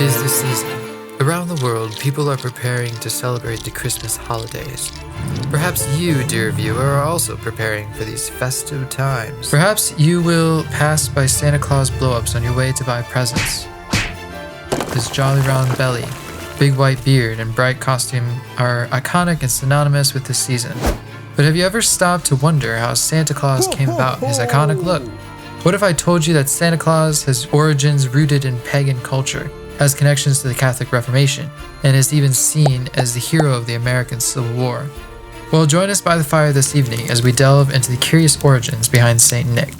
'Tis the season. Around the world, people are preparing to celebrate the Christmas holidays. Perhaps you, dear viewer, are also preparing for these festive times. Perhaps you will pass by Santa Claus blow-ups on your way to buy presents. His jolly round belly, big white beard, and bright costume are iconic and synonymous with this season. But have you ever stopped to wonder how Santa Claus came about his iconic look? What if I told you that Santa Claus has origins rooted in pagan culture, has connections to the Catholic Reformation, and is even seen as the hero of the American Civil War? Well, join us by the fire this evening as we delve into the curious origins behind Saint Nick.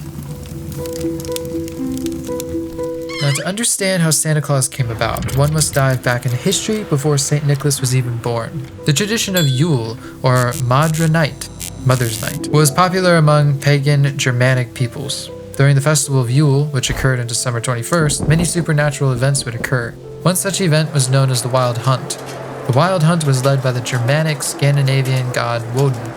Now, to understand how Santa Claus came about, one must dive back into history before Saint Nicholas was even born. The tradition of Yule, or Madra Night, Mother's Night, was popular among pagan Germanic peoples. During the festival of Yule, which occurred on December 21st, many supernatural events would occur. One such event was known as the Wild Hunt. The Wild Hunt was led by the Germanic Scandinavian god Woden.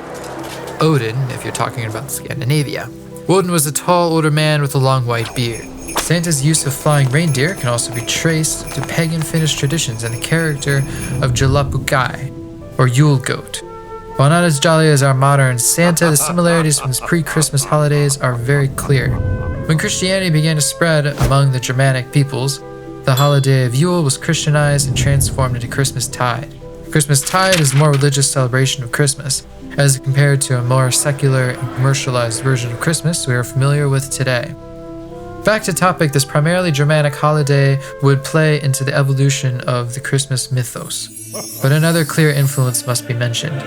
Odin, if you're talking about Scandinavia. Woden was a tall older man with a long white beard. Santa's use of flying reindeer can also be traced to pagan Finnish traditions and the character of Jalapukai, or Yule goat. While not as jolly as our modern Santa, the similarities from his pre-Christmas holidays are very clear. When Christianity began to spread among the Germanic peoples, the holiday of Yule was Christianized and transformed into Christmas Tide. Christmas Tide is a more religious celebration of Christmas, as compared to a more secular and commercialized version of Christmas we are familiar with today. Back to topic, this primarily Germanic holiday would play into the evolution of the Christmas mythos. But another clear influence must be mentioned.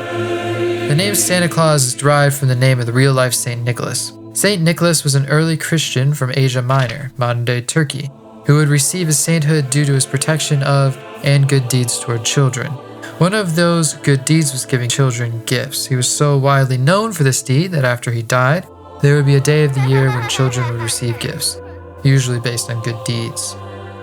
The name Santa Claus is derived from the name of the real-life Saint Nicholas. Saint Nicholas was an early Christian from Asia Minor, modern-day Turkey, who would receive his sainthood due to his protection of and good deeds toward children. One of those good deeds was giving children gifts. He was so widely known for this deed that after he died, there would be a day of the year when children would receive gifts, usually based on good deeds.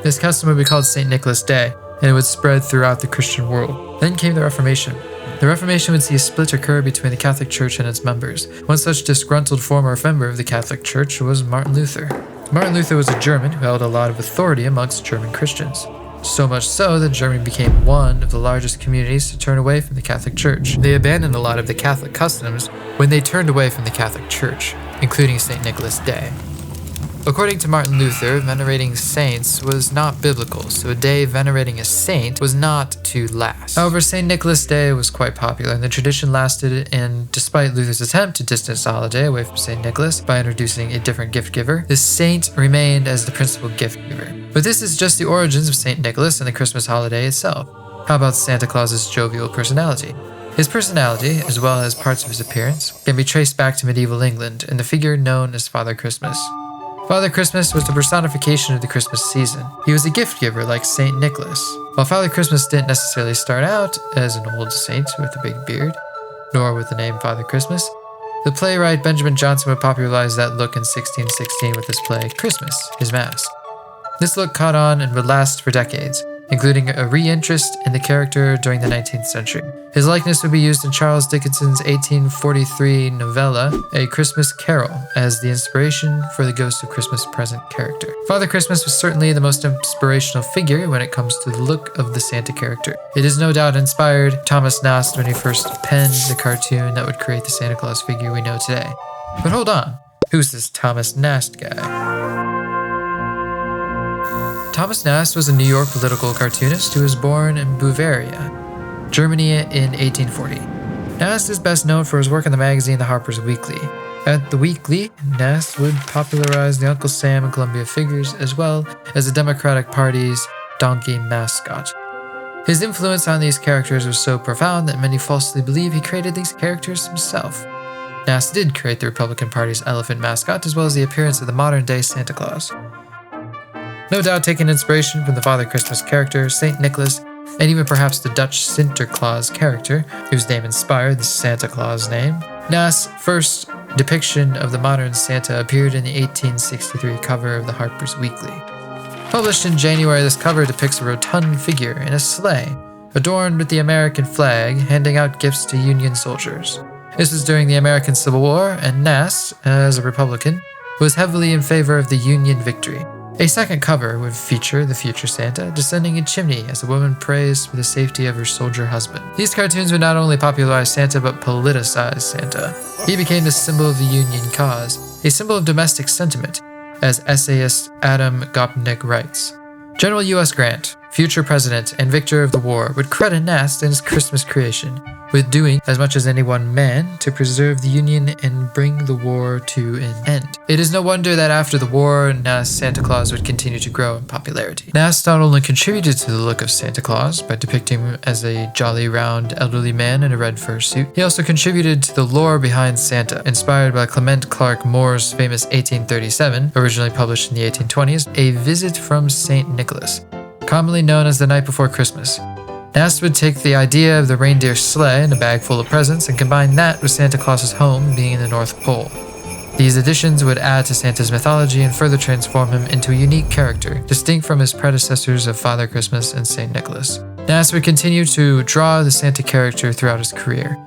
This custom would be called St. Nicholas Day, and it would spread throughout the Christian world. Then came the Reformation. The Reformation would see a split occur between the Catholic Church and its members. One such disgruntled former member of the Catholic Church was Martin Luther. Martin Luther was a German who held a lot of authority amongst German Christians. So much so that Germany became one of the largest communities to turn away from the Catholic Church. They abandoned a lot of the Catholic customs when they turned away from the Catholic Church, including St. Nicholas Day. According to Martin Luther, venerating saints was not biblical, so a day venerating a saint was not to last. However, St. Nicholas Day was quite popular, and the tradition lasted, and despite Luther's attempt to distance the holiday away from St. Nicholas by introducing a different gift giver, the saint remained as the principal gift giver. But this is just the origins of St. Nicholas and the Christmas holiday itself. How about Santa Claus's jovial personality? His personality, as well as parts of his appearance, can be traced back to medieval England and the figure known as Father Xmas. Father Xmas was the personification of the Christmas season. He was a gift giver like St. Nicholas. While Father Xmas didn't necessarily start out as an old saint with a big beard, nor with the name Father Xmas, the playwright Benjamin Jonson would popularize that look in 1616 with his play Christmas, His Mask. This look caught on and would last for decades, including a re-interest in the character during the 19th century. His likeness would be used in Charles Dickens's 1843 novella, A Christmas Carol, as the inspiration for the Ghost of Christmas Present character. Father Xmas was certainly the most inspirational figure when it comes to the look of the Santa character. It has no doubt inspired Thomas Nast when he first penned the cartoon that would create the Santa Claus figure we know today. But hold on, who's this Thomas Nast guy? Thomas Nast was a New York political cartoonist who was born in Bavaria, Germany in 1840. Nast is best known for his work in the magazine The Harper's Weekly. At the Weekly, Nast would popularize the Uncle Sam and Columbia figures as well as the Democratic Party's donkey mascot. His influence on these characters was so profound that many falsely believe he created these characters himself. Nast did create the Republican Party's elephant mascot as well as the appearance of the modern-day Santa Claus. No doubt taking inspiration from the Father Christmas character, St. Nicholas, and even perhaps the Dutch Sinterklaas character, whose name inspired the Santa Claus name. Nast's first depiction of the modern Santa appeared in the 1863 cover of the Harper's Weekly. Published in January, this cover depicts a rotund figure in a sleigh, adorned with the American flag, handing out gifts to Union soldiers. This was during the American Civil War, and Nast, as a Republican, was heavily in favor of the Union victory. A second cover would feature the future Santa descending a chimney as a woman prays for the safety of her soldier husband. These cartoons would not only popularize Santa but politicize Santa. He became the symbol of the Union cause, a symbol of domestic sentiment, as essayist Adam Gopnik writes. General U.S. Grant, future president and victor of the war, would credit Nast and his Christmas creation with doing as much as any one man to preserve the Union and bring the war to an end. It is no wonder that after the war, Nast's Santa Claus would continue to grow in popularity. Nast not only contributed to the look of Santa Claus by depicting him as a jolly, round, elderly man in a red fursuit, he also contributed to the lore behind Santa, inspired by Clement Clarke Moore's famous 1837, originally published in the 1820s, A Visit from St. Nicholas, commonly known as The Night Before Christmas. Nast would take the idea of the reindeer sleigh and a bag full of presents and combine that with Santa Claus's home being in the North Pole. These additions would add to Santa's mythology and further transform him into a unique character, distinct from his predecessors of Father Xmas and St. Nicholas. Nast would continue to draw the Santa character throughout his career.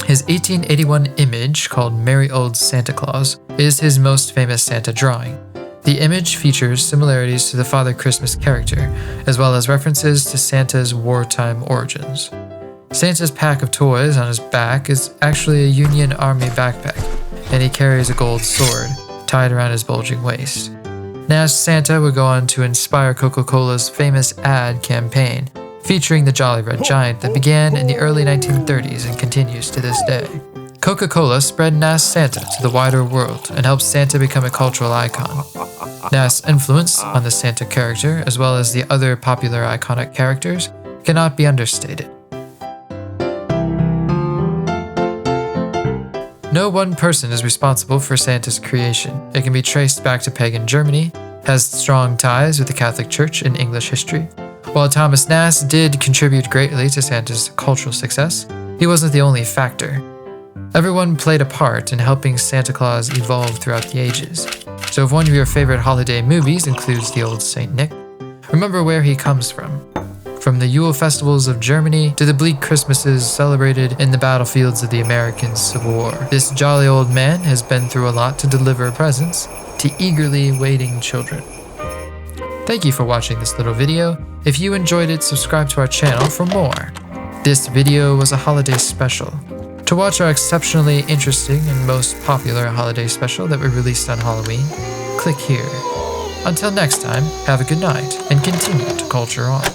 His 1881 image, called Merry Old Santa Claus, is his most famous Santa drawing. The image features similarities to the Father Xmas character, as well as references to Santa's wartime origins. Santa's pack of toys on his back is actually a Union Army backpack, and he carries a gold sword tied around his bulging waist. Nast's Santa would go on to inspire Coca-Cola's famous ad campaign, featuring the Jolly Red Giant that began in the early 1930s and continues to this day. Coca-Cola spread Nast's Santa to the wider world and helped Santa become a cultural icon. Nast's influence on the Santa character, as well as the other popular iconic characters, cannot be understated. No one person is responsible for Santa's creation. It can be traced back to pagan Germany, has strong ties with the Catholic Church in English history. While Thomas Nast did contribute greatly to Santa's cultural success, he wasn't the only factor. Everyone played a part in helping Santa Claus evolve throughout the ages. So if one of your favorite holiday movies includes the old Saint Nick, remember where he comes from. From the Yule festivals of Germany to the bleak Christmases celebrated in the battlefields of the American Civil War, this jolly old man has been through a lot to deliver presents to eagerly waiting children. Thank you for watching this little video. If you enjoyed it, subscribe to our channel for more. This video was a holiday special. To watch our exceptionally interesting and most popular holiday special that we released on Halloween, click here. Until next time, have a good night and continue to culture on.